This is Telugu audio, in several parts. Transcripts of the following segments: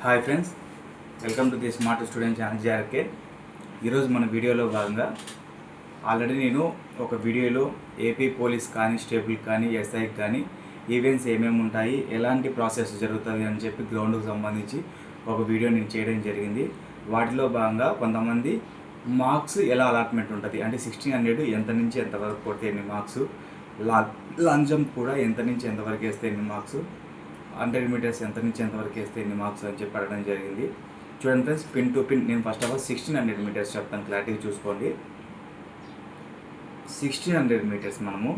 Hi friends, welcome to the smart student channel JRK. ఈరోజు మన వీడియోలో భాగంగా ఆల్రెడీ నేను ఒక వీడియోలో ఏపీ పోలీస్ కానిస్టేబుల్ కానీ ఎస్ఐకి కానీ ఈవెంట్స్ ఏమేమి ఉంటాయి, ఎలాంటి ప్రాసెస్ జరుగుతుంది అని చెప్పి గ్రౌండ్కి సంబంధించి ఒక వీడియో నేను చేయడం జరిగింది. వాటిలో భాగంగా కొంతమంది మార్క్స్ ఎలా అలాట్మెంట్ ఉంటుంది అంటే 1600 ఎంత నుంచి ఎంతవరకు కొడితే ఎన్ని మార్క్స్, లాంగ్ జంప్ కూడా ఎంత నుంచి ఎంతవరకు వేస్తే ఎన్ని మార్క్స్, 100 మీటర్స్ ఎంత నుంచి ఎంతవరకు వేస్తే ఎన్ని మార్క్స్ అని చెప్పి అడగడం జరిగింది. చూడండి ఫ్రెండ్స్, పిన్ టు పిన్ నేను ఫస్ట్ ఆఫ్ ఆల్ 1600 మీటర్స్ చెప్తాను, క్లారిటీ చూసుకోండి. 1600 మీటర్స్ మనము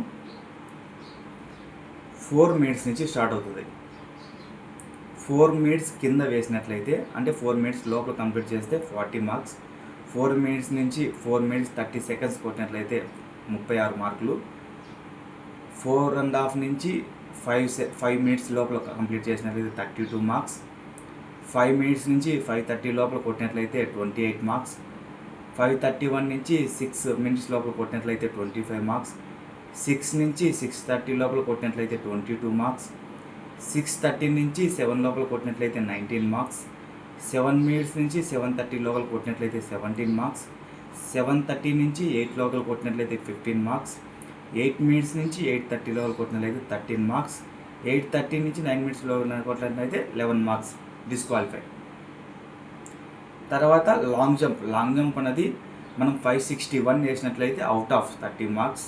4 మినిట్స్ నుంచి స్టార్ట్ అవుతుంది. 4 మినిట్స్ కింద వేసినట్లయితే అంటే 4 మినిట్స్ లోపల కంప్లీట్ చేస్తే 40 మార్క్స్. 4 మినిట్స్ నుంచి 4 మినిట్స్ 30 సెకండ్స్ కొట్టినట్లయితే 36 మార్కులు. 4.5 నుంచి 5 మినిట్స్ లోపల కంప్లీట్ చేసినట్లయితే 32 మార్క్స్. 5 మినిట్స్ నుంచి 5:30 లోపల కొట్టినట్లయితే 28 మార్క్స్. 5:31 నుంచి 6 మినిట్స్ లోపల కొట్టినట్లయితే 25 మార్క్స్. 6 నుంచి 6:30 లోపల కొట్టినట్లయితే 22 మార్క్స్. 6:30 నుంచి 7 లోపల కొట్టినట్లయితే 19 మార్క్స్. 7 మినిట్స్ నుంచి 7:30 లోపల కొట్టినట్లయితే 17 మార్క్స్. 7:30 నుంచి 8 లోపల కొట్టినట్లయితే 15 మార్క్స్. 8 మినిట్స్ నుంచి 8:30 లోపల కొట్టినట్లయితే 13 మార్క్స్. 8:30 నుంచి 9 మినిట్స్ లోపల కొట్టినట్లయితే 11 మార్క్స్, డిస్క్వాలిఫై. తర్వాత లాంగ్ జంప్ అనేది మనం 561 వేసినట్లయితే అవుట్ ఆఫ్ 30 మార్క్స్.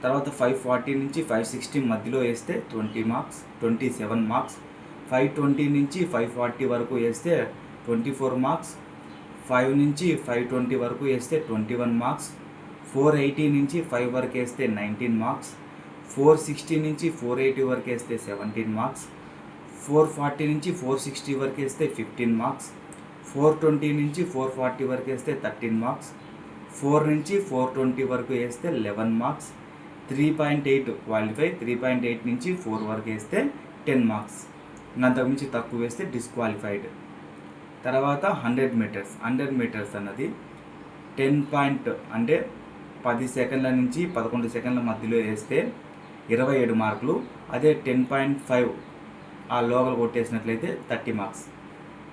తర్వాత 540 నుంచి 560 మధ్యలో వేస్తే 20 మార్క్స్, 27 మార్క్స్. 520 నుంచి 540 వరకు వేస్తే 24 మార్క్స్. 5 నుంచి 520 వరకు వేస్తే 21 మార్క్స్. 480 నుంచి 5 వరకు వేస్తే 19 మార్క్స్. 460 నుంచి 480 వరకు వేస్తే 17 మార్క్స్. 440 నుంచి 460 వరకు వేస్తే 15 మార్క్స్. 420 నుంచి 440 వరకు వేస్తే 13 మార్క్స్. 4 నుంచి 420 వరకు వేస్తే 11 మార్క్స్. 3.8 క్వాలిఫై. 3.8 నుంచి 4 వరకు వేస్తే 10 మార్క్స్. అంతకుమించి తక్కువ వేస్తే డిస్క్వాలిఫైడ్. తర్వాత 100 మీటర్స్ అన్నది 10 అంటే 10 సెకండ్ల నుంచి 11 సెకండ్ల మధ్యలో వేస్తే 27 మార్కులు. అదే 10.5 ఆ లోపల కొట్టేసినట్లయితే 30 మార్క్స్.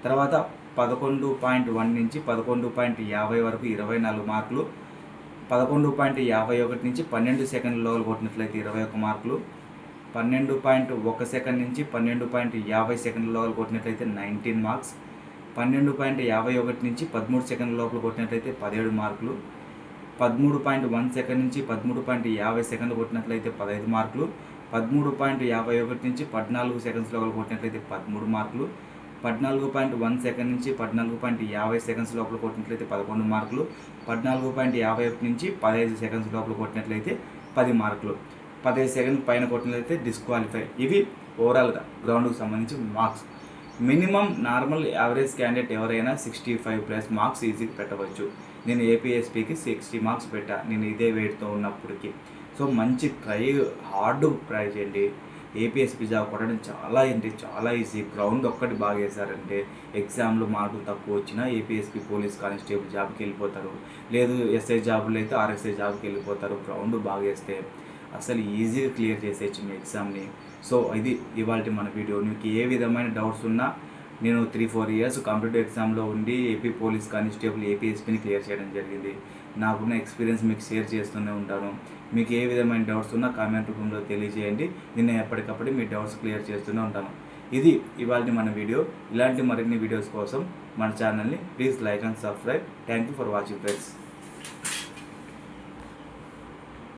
తర్వాత 11.1 నుంచి 11.50 వరకు 24 మార్కులు. 11.51 నుంచి 12 సెకండ్ల లోపల కొట్టినట్లయితే 21 మార్కులు. 12.1 సెకండ్ నుంచి 12.50 సెకండ్ల లోపల కొట్టినట్లయితే 19 మార్క్స్. 12.51 నుంచి 13 సెకండ్ల లోపల కొట్టినట్లయితే 17 మార్కులు. 13.1 సెకండ్ నుంచి 13.50 సెకండ్లు కొట్టినట్లయితే 15 మార్కులు. 13.51 నుంచి 14 సెకండ్స్ లోపల కొట్టినట్లయితే 13 మార్కులు. 14.1 సెకండ్ నుంచి 14.50 సెకండ్స్ లోపల కొట్టినట్లయితే 11 మార్కులు. 14.51 నుంచి 15 సెకండ్స్ లోపల కొట్టినట్లయితే 10 మార్కులు. 15 సెకండ్ పైన కొట్టినట్లయితే డిస్క్వాలిఫై. ఇవి ఓవరాల్గా గ్రౌండ్కి సంబంధించి marks. Minimum normal average candidate ఎవరైనా 65+ మార్క్స్ ఈజీగా పెట్టవచ్చు. నేను ఏపీఎస్పీకి 60 మార్క్స్ పెట్టా, నేను ఇదే వెయిట్తో ఉన్నప్పటికీ. సో మంచి హార్డ్ ట్రై చేయండి. ఏపీఎస్పీ జాబ్ కొట్టడం చాలా ఈజీ. గ్రౌండ్ ఒక్కటి బాగా వేశారంటే ఎగ్జామ్లో మార్కులు తక్కువ వచ్చినా ఏపీఎస్పీ పోలీస్ కానిస్టేబుల్ జాబ్కి వెళ్ళిపోతారు. లేదు ఎస్ఐ జాబులు అయితే ఆర్ఎస్ఐ జాబ్కి వెళ్ళిపోతారు. గ్రౌండ్ బాగా వేస్తే అసలు ఈజీగా క్లియర్ చేసేయచ్చు మీ ఎగ్జామ్ని. సో ఇది ఇవాళ మన వీడియో. మీకు ఏ విధమైన డౌట్స్ ఉన్నా నేను 3-4 ఇయర్స్ కాంపిటేటివ్ ఎగ్జామ్లో ఉండి ఏపీ పోలీస్ కానిస్టేబుల్ ఏపీఎస్పీని క్లియర్ చేయడం జరిగింది. నాకున్న ఎక్స్పీరియన్స్ మీకు షేర్ చేస్తూనే ఉంటాను. మీకు ఏ విధమైన డౌట్స్ ఉన్నా కామెంట్ రూపంలో తెలియజేయండి. నేను ఎప్పటికప్పుడు మీ డౌట్స్ క్లియర్ చేస్తూనే ఉంటాను. ఇది ఇవాళ మన వీడియో. ఇలాంటి మరిన్ని వీడియోస్ కోసం మన ఛానల్ని please like and subscribe. Thank you for watching friends.